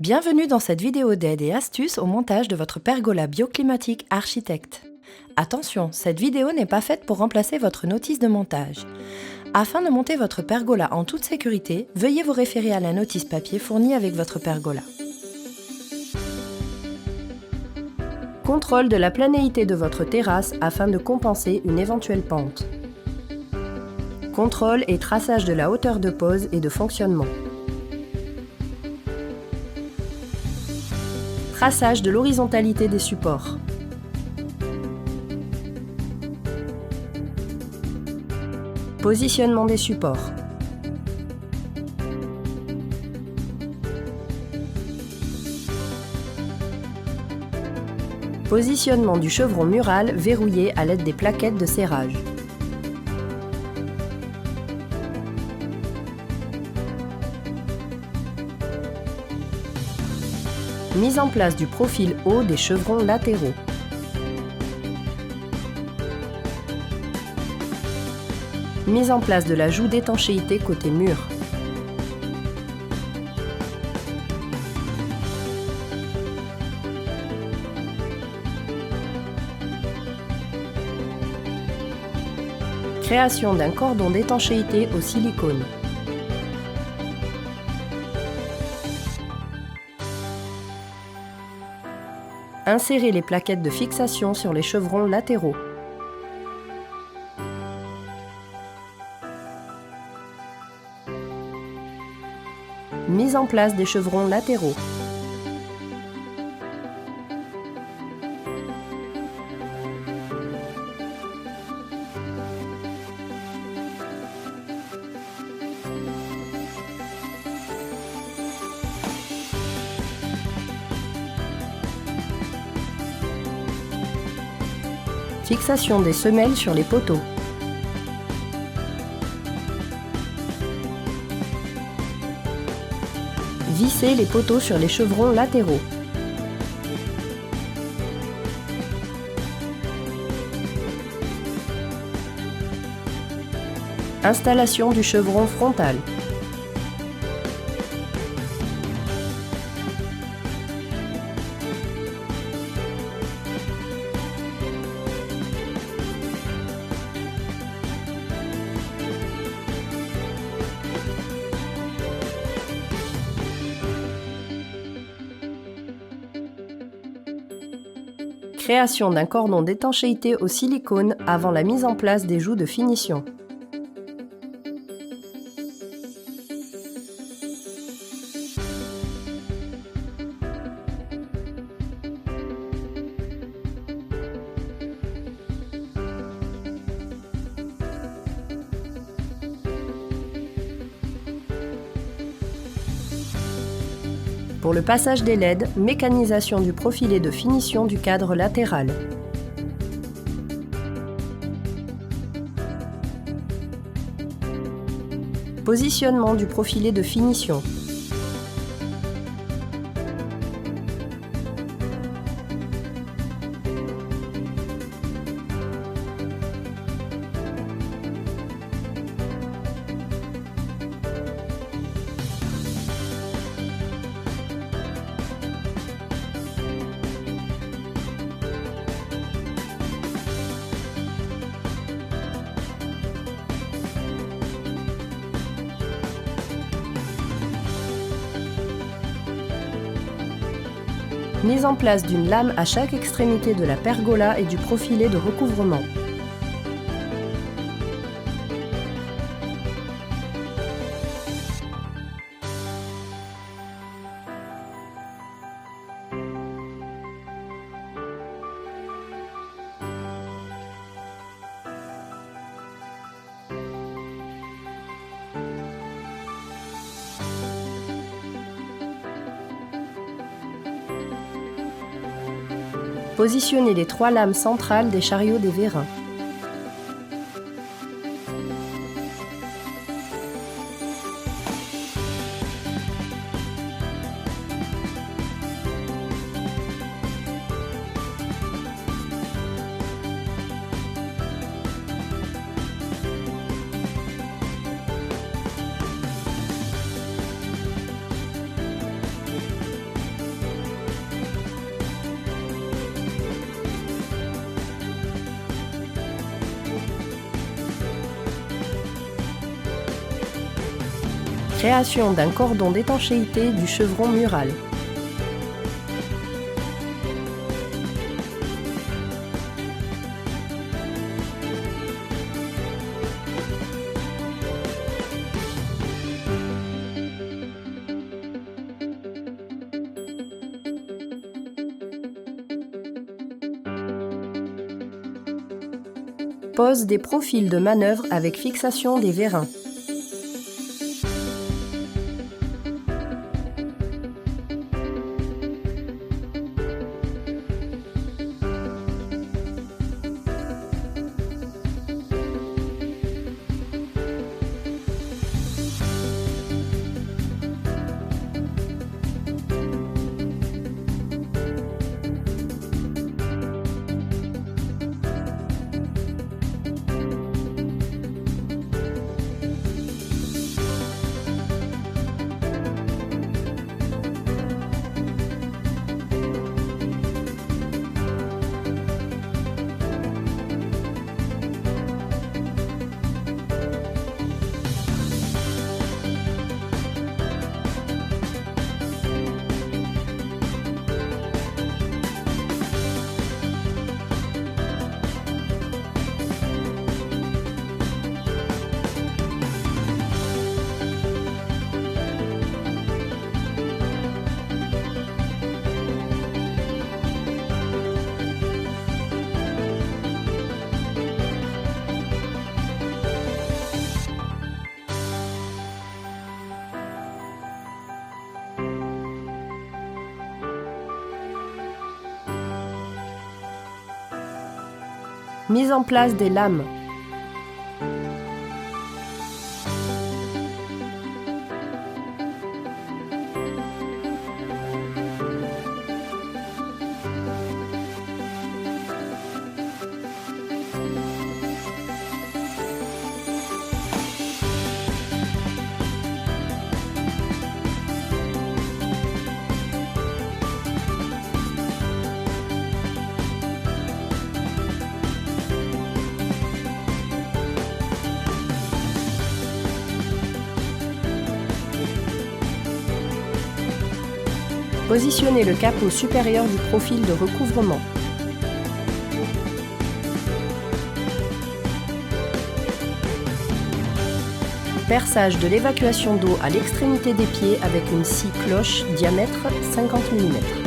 Bienvenue dans cette vidéo d'aide et astuces au montage de votre pergola bioclimatique Architect. Attention, cette vidéo n'est pas faite pour remplacer votre notice de montage. Afin de monter votre pergola en toute sécurité, veuillez vous référer à la notice papier fournie avec votre pergola. Contrôle de la planéité de votre terrasse afin de compenser une éventuelle pente. Contrôle et traçage de la hauteur de pose et de fonctionnement. Traçage de l'horizontalité des supports. Positionnement des supports. Positionnement du chevron mural verrouillé à l'aide des plaquettes de serrage. Mise en place du profil haut des chevrons latéraux. Mise en place de la joue d'étanchéité côté mur. Création d'un cordon d'étanchéité au silicone. Insérez les plaquettes de fixation sur les chevrons latéraux. Mise en place des chevrons latéraux. Fixation des semelles sur les poteaux. Vissez les poteaux sur les chevrons latéraux. Installation du chevron frontal. Création d'un cordon d'étanchéité au silicone avant la mise en place des joues de finition. Pour le passage des LED, mécanisation du profilé de finition du cadre latéral. Positionnement du profilé de finition. Mise en place d'une lame à chaque extrémité de la pergola et du profilé de recouvrement. Positionnez les 3 lames centrales des chariots des vérins. Création d'un cordon d'étanchéité du chevron mural. Pose des profils de manœuvre avec fixation des vérins. Mise en place des lames. Positionnez le capot supérieur du profil de recouvrement. Perçage de l'évacuation d'eau à l'extrémité des pieds avec une scie cloche diamètre 50 mm.